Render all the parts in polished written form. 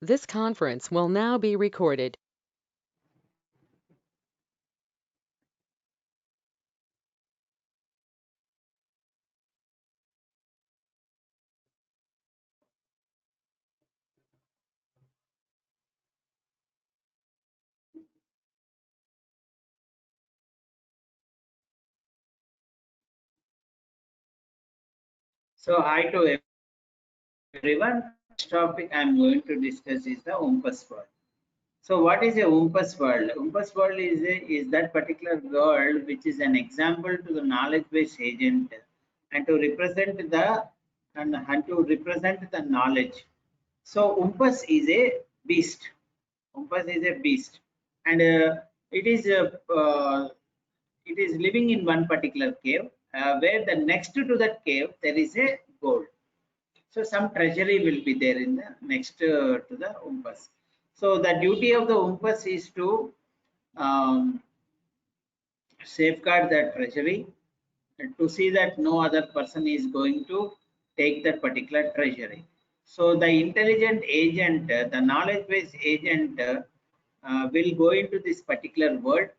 This conference will now be recorded. So hi to everyone. Next topic I'm going to discuss is the Olympus world. So what is a Olympus world? Olympus world is that particular world which is an example to the knowledge-based agent and to represent the knowledge. So Olympus is a beast. Olympus is a beast, and it is it is living in one particular cave where the next to that cave there is a gold. So some treasury will be there in the next to the Olympus. So the duty of the Olympus is to um, safeguard that treasury and to see that no other person is going to take that particular treasury. So the intelligent agent, the knowledge-based agent will go into this particular world.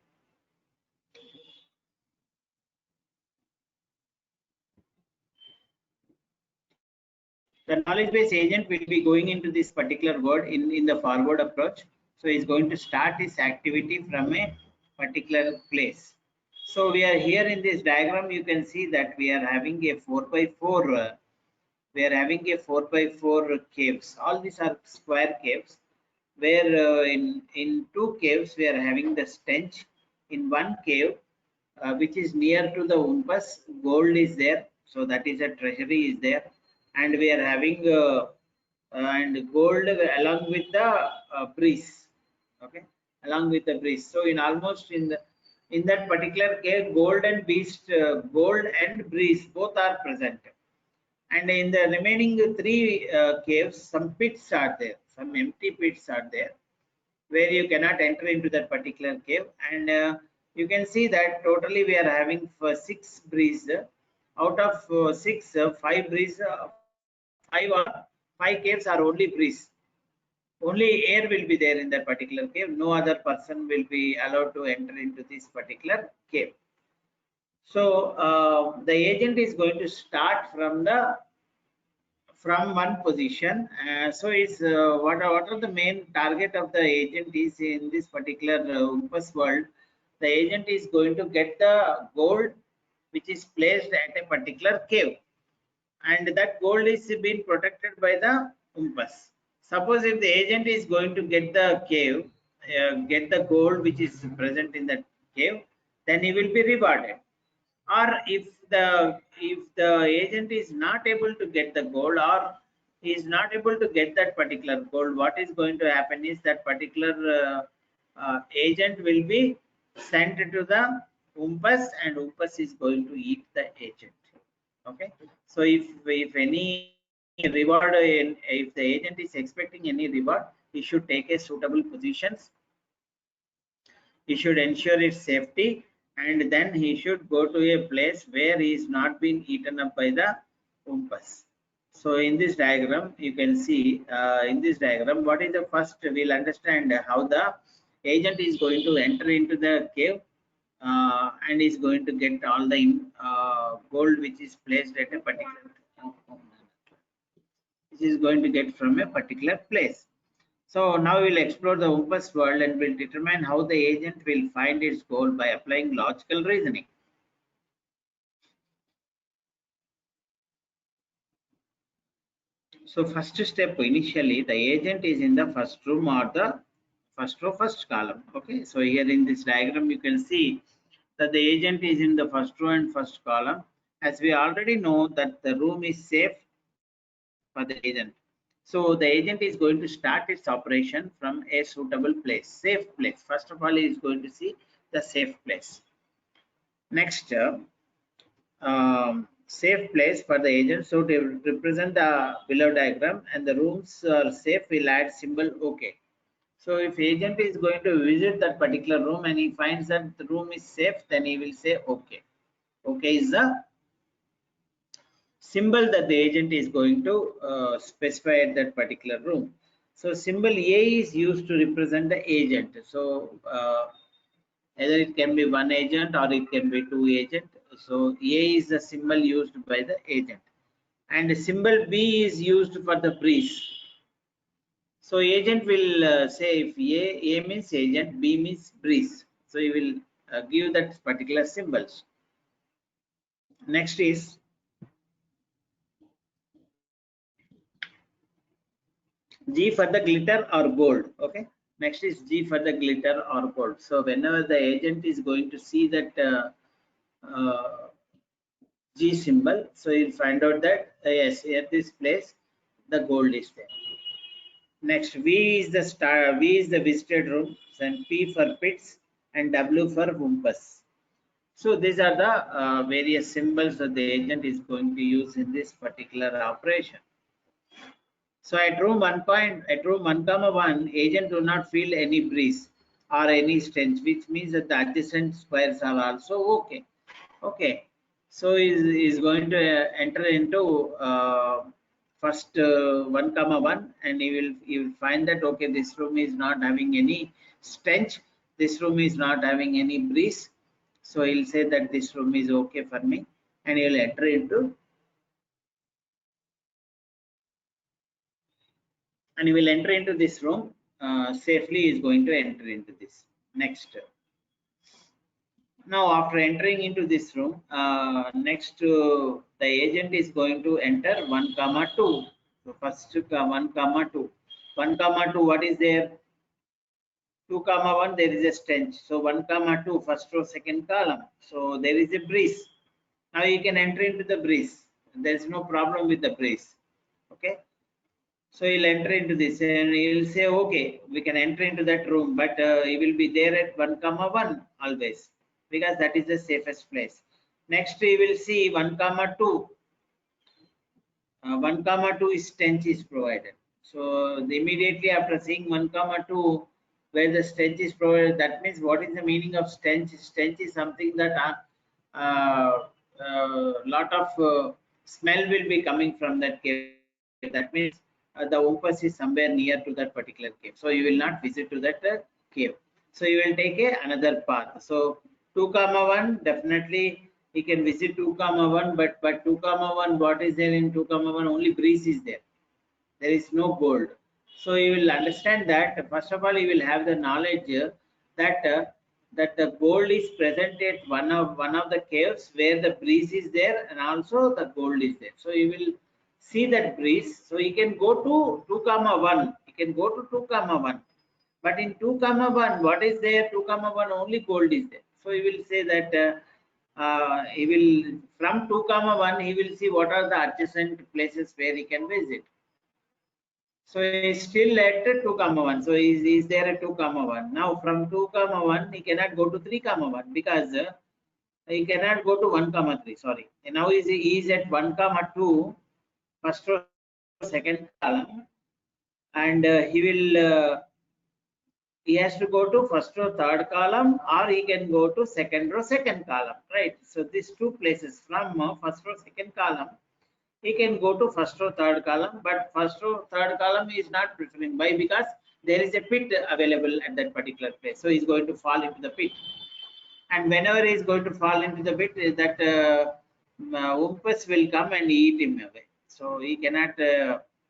The knowledge-based agent will be going into this particular world in the forward approach. So he's going to start his activity from a particular place. So we are here in this diagram. You can see that we are having a 4 by 4. We are having a 4 by 4 caves. All these are square caves. Where in two caves we are having the stench. In one cave, which is near to the Olympus, gold is there. So that is a treasury is there, and we are having and gold along with the breeze. Okay, along with the breeze. So in almost in that particular cave, gold and breeze both are present. And in the remaining three caves, some pits are there, some empty pits are there where you cannot enter into that particular cave. And you can see that totally we are having for six breeze. Out of six, five breeze, five caves are only breeze. Only air will be there in that particular cave. No other person will be allowed to enter into this particular cave. So the agent is going to start from one position. So is what are the main target of the agent is in this particular Olympus world? The agent is going to get the gold which is placed at a particular cave, and that gold is being protected by the Olympus. Suppose if the agent is going to get the cave, get the gold which is present in that cave, then he will be rewarded. Or if the agent is not able to get the gold, or is not able to get that particular gold, what is going to happen is that particular agent will be sent to the Olympus, and Olympus is going to eat the agent. Okay, so if any reward if the agent is expecting any reward, he should take a suitable positions. He should ensure its safety, and then he should go to a place where he is not being eaten up by the Olympus. So in this diagram, you can see in this diagram, what is the first, we'll understand how the agent is going to enter into the cave and is going to get all the gold which is placed at a particular, which is going to get from a particular place. So now we'll explore the Olympus world and will determine how the agent will find its goal by applying logical reasoning. So first step, initially the agent is in the first room or the first row, first column. Okay, so here in this diagram you can see that the agent is in the first row and first column. As we already know that the room is safe for the agent. So the agent is going to start its operation from a suitable place, safe place. First of all, he is going to see the safe place. Next, safe place for the agent. So to represent the below diagram, and the rooms are safe, we'll add symbol OK. So if agent is going to visit that particular room and he finds that the room is safe, then he will say OK. OK is the symbol that the agent is going to specify at that particular room. So symbol A is used to represent the agent. So either it can be one agent or it can be two agent. So A is the symbol used by the agent, and symbol B is used for the breeze. So agent will say if A means agent, B means breeze. So you will give that particular symbols. Next is G for the glitter or gold. Okay. Next is G for the glitter or gold. So whenever the agent is going to see that uh, G symbol, so you'll find out that yes, at this place the gold is there. Next, V is the star. V is the visited room, and P for pits, and W for Wumpus. So these are the various symbols that the agent is going to use in this particular operation. So at room 1, agent do not feel any breeze or any stench, which means that the adjacent squares are also okay. Okay. So is going to enter into first 1, and you will find that okay, this room is not having any stench. This room is not having any breeze. So he'll say that this room is okay for me, and he'll enter into, and he will enter into this room safely. Is going to enter into this. Next, now after entering into this room, next the agent is going to enter 1, 2. So first 1, 2, 1, 2. What is there? 2, 1. There is a stench. So 1, 2. First row, second column. So there is a breeze. Now you can enter into the breeze. There is no problem with the breeze. Okay. So he'll enter into this and he'll say, okay, we can enter into that room, but he will be there at 1, 1 always, because that is the safest place. Next, we will see 1, 2. 1, 2 is stench is provided. So immediately after seeing 1, 2, where the stench is provided, that means what is the meaning of stench? Stench is something that lot of smell will be coming from that cave. That means the Ompus is somewhere near to that particular cave. So you will not visit to that cave. So you will take another path. So 2, 1 definitely he can visit 2, 1, but 2, 1, what is there in 2, 1? Only breeze is there. There is no gold. So you will understand that first of all you will have the knowledge that the gold is present at one of the caves where the breeze is there and also the gold is there. So you will see that breeze. So you can go to 2, 1. You can go to 2, 1. But in 2, 1, what is there? 2, 1 only gold is there. So he will say that he will from 2, 1 he will see what are the adjacent places where he can visit. So he's still at 2, 1. So he's there at 2, 1. Now from 2, 1 he cannot go to 3, 1 because he cannot go to 1, 3. Sorry. And now he is at 1, 2, first row, second column, and he has to go to first row, third column, or he can go to second row, second column, right? So these two places from first row, second column, he can go to first row, third column, but first row, third column is not preferring. Why? Because there is a pit available at that particular place. So he's going to fall into the pit. And whenever he is going to fall into the pit, that Umpus will come and eat him away. So he cannot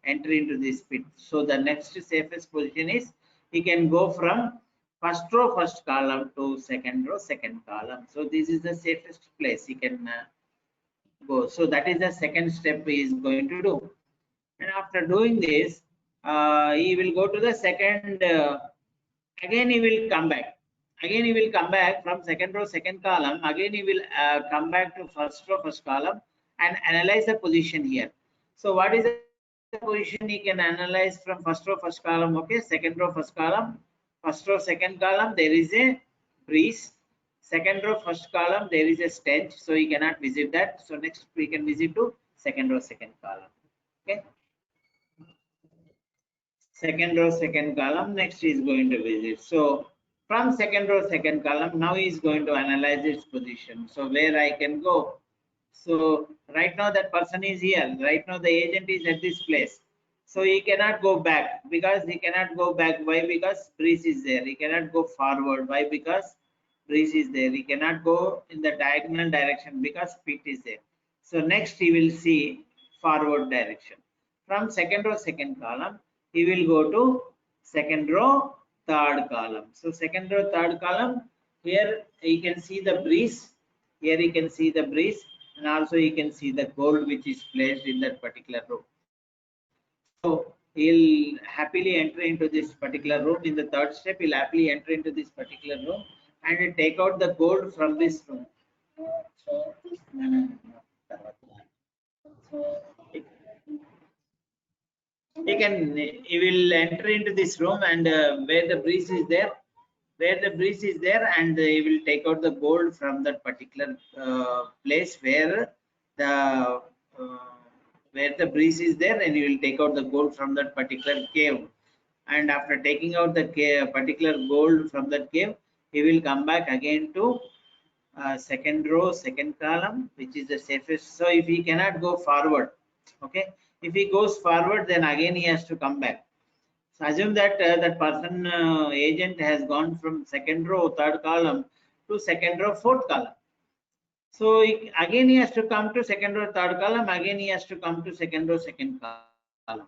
enter into this pit. So the next safest position is he can go from first row, first column to second row, second column. So this is the safest place he can go. So that is the second step he is going to do. And after doing this, he will go to the second. Again, he will come back. Again, he will come back from second row, second column. Again, he will come back to first row, first column, and analyze the position here. So, what is the position he can analyze from first row, first column? Okay, second row, first column, first row, second column. There is a breeze. Second row, first column, there is a stench, so he cannot visit that. So next we can visit to second row, second column. Okay. Second row, second column. Next he is going to visit. So from second row, second column, now he is going to analyze its position. So where I can go. So right now that person is here. Right now the agent is at this place. So he cannot go back because he cannot go back. Why? Because breeze is there. He cannot go forward. Why? Because breeze is there. He cannot go in the diagonal direction because pit is there. So next he will see forward direction. From second row, second column, he will go to second row, third column. So second row, third column, here you can see the breeze. Here you can see the breeze, and also you can see the gold which is placed in that particular row. So he'll happily enter into this particular room. In the third step, he'll happily enter into this particular room and take out the gold from this room. He will enter into this room, and where the breeze is there, and he will take out the gold from that particular place the uh, where the breeze is there, and he will take out the gold from that particular cave. And after taking out the particular gold from that cave, he will come back again to second row, second column, which is the safest. So if he cannot go forward, okay, if he goes forward, then again he has to come back. So assume that that person agent has gone from second row, third column to second row, fourth column. So again he has to come to second row, third column. Again he has to come to second row, second column.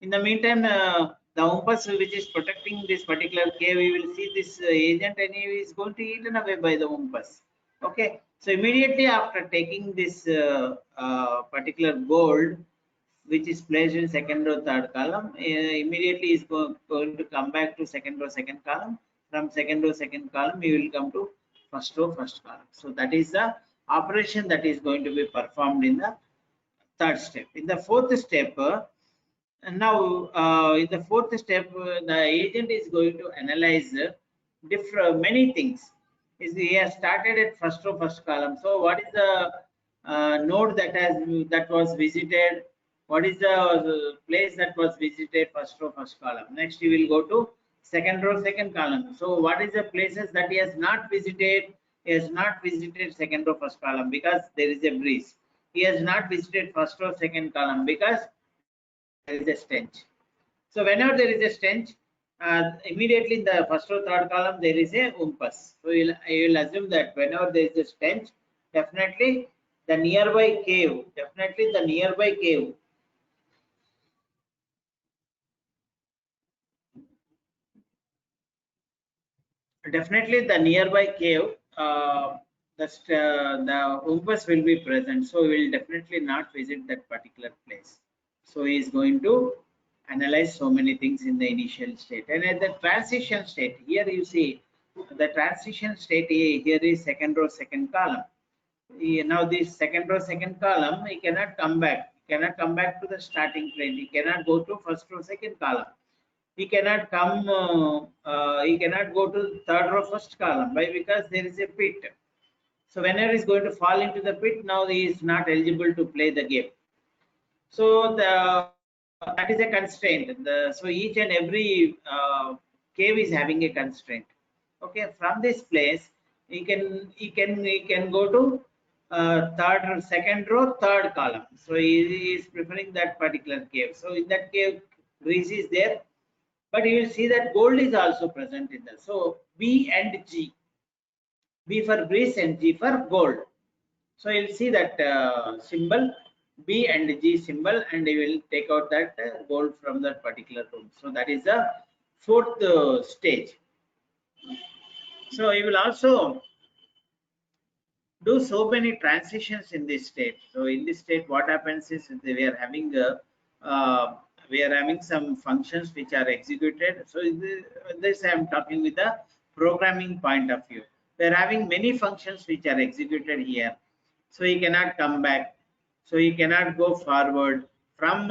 In the meantime, the umpus which is protecting this particular cave, we will see this agent, and he is going to eaten away by the umpus. Okay, so immediately after taking this particular gold, which is placed in second row, third column, immediately is going to come back to second row, second column. From second row, second column, you will come to first row, first column. So that is the operation that is going to be performed in the third step. In the fourth step, and now in the fourth step, the agent is going to analyze different many things. He has started at first row, first column. So what is the node that was visited? What is the place that was visited? First row, first column. Next, he will go to second row, second column. So what is the places that he has not visited? He has not visited second row, first column because there is a breeze. He has not visited first row, second column because there is a stench. So whenever there is a stench, immediately in the first or third column there is a umpus. So you will assume that whenever there is a stench, definitely the nearby cave, the umpus will be present. So we will definitely not visit that particular place. So he is going to analyze so many things in the initial state. And at the transition state, here you see the transition state here is second row, second column. Now this second row, second column, he cannot come back. He cannot come back to the starting point. He cannot go to first row, second column. He cannot come. He cannot go to third row, first column. Why? Because there is a pit. So whenever he is going to fall into the pit, now he is not eligible to play the game. So that is a constraint. So each and every cave is having a constraint. Okay, from this place he can go to second row, third column. So he is preferring that particular cave. So in that cave, grease is there, but you will see that gold is also present in there. So B and G, B for breeze and G for gold. So you'll see that symbol B and G symbol, and you will take out that gold from that particular room. So that is the fourth stage. So you will also do so many transitions in this state. So in this state, what happens is we are having some functions which are executed. So this I am talking with the programming point of view. We are having many functions which are executed here. So he cannot come back. So he cannot go forward from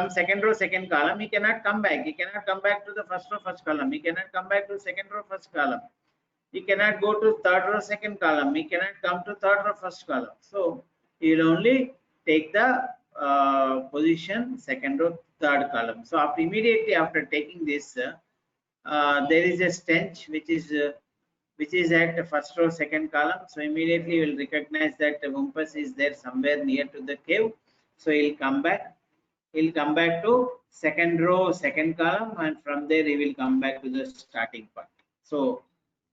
second row, second column. He cannot come back. He cannot come back to the first row, first column. He cannot come back to second row, first column. He cannot go to third row, second column. He cannot come to third row, first column. So he will only take the position second row, third column. So immediately after taking this, there is a stench which is at the first row, second column. So immediately you will recognize that the umpus is there somewhere near to the cave. So he'll come back. He'll come back to second row, second column, and from there he will come back to the starting point. So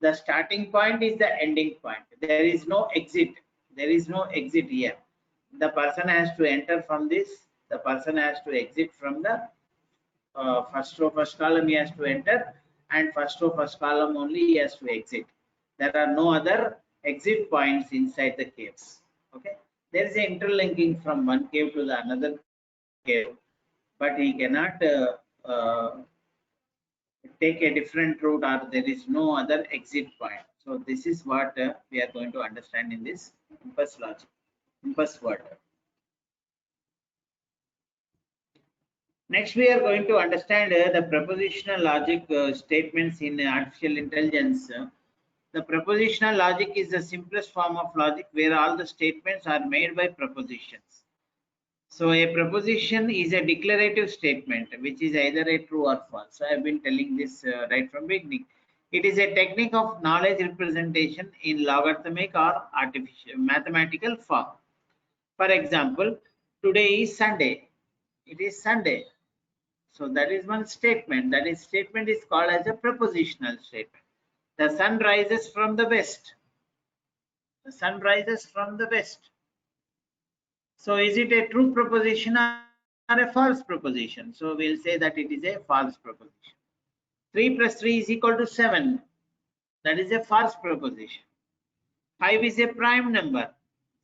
the starting point is the ending point. There is no exit. There is no exit here. The person has to enter from this. The person has to exit from the first row, first column he has to enter, and first row, first column only he has to exit. There are no other exit points inside the caves. Okay, there is an interlinking from one cave to the another cave, but he cannot take a different route, or there is no other exit point. So this is what we are going to understand in this impulse logic, impulse word. Next, we are going to understand the propositional logic statements in artificial intelligence. The propositional logic is the simplest form of logic where all the statements are made by propositions. So a proposition is a declarative statement which is either a true or false. So I have been telling this right from beginning. It is a technique of knowledge representation in logarithmic or artificial mathematical form. For example, today is Sunday. It is Sunday. So that is one statement. That is statement is called as a propositional statement. The sun rises from the west. The sun rises from the west. So is it a true proposition or a false proposition? So we'll say that it is a false proposition. 3 plus 3 is equal to 7. That is a false proposition. 5 is a prime number.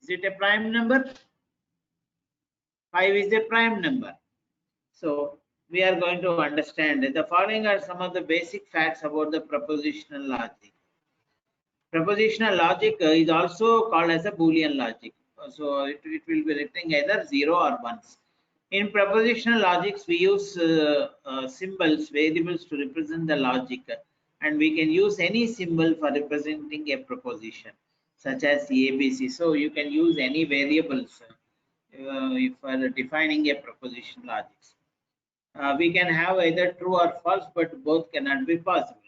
Is it a prime number? 5 is a prime number. So we are going to understand the following are some of the basic facts about the propositional logic. Propositional logic is also called as a Boolean logic. So it will be written either 0 or 1s. In propositional logics, we use symbols, variables to represent the logic, and we can use any symbol for representing a proposition, such as ABC. So you can use any variables for defining a proposition logics. We can have either true or false, but both cannot be possible.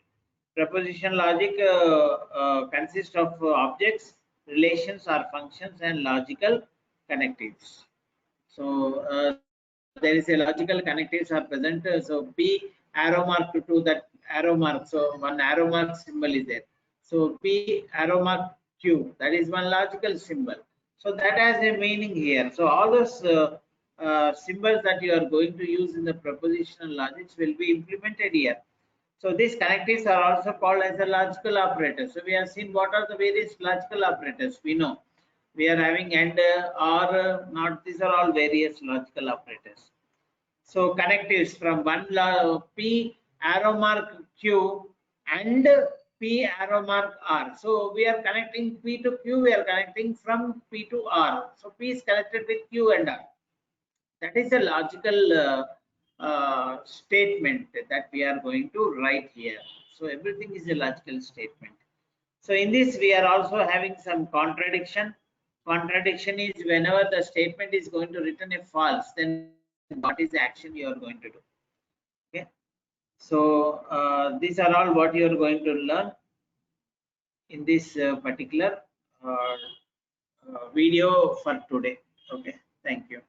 Proposition logic consists of objects, relations or functions, and logical connectives. So there is a logical connectives are present. So P arrow mark to that arrow mark. So one arrow mark symbol is there. So P arrow mark Q, that is one logical symbol. So that has a meaning here. So all those symbols that you are going to use in the propositional logics will be implemented here. So these connectives are also called as the logical operators. So we have seen what are the various logical operators. We know we are having and, or, not. These are all various logical operators. So connectives from one P arrow mark Q and P arrow mark R. So we are connecting P to Q. We are connecting from P to R. So P is connected with Q and R. That is a logical statement that we are going to write here. So everything is a logical statement. So in this we are also having some contradiction. Contradiction is whenever the statement is going to written a false, then what is the action you are going to do? Okay. So these are all what you are going to learn in this particular video for today. Okay. Thank you.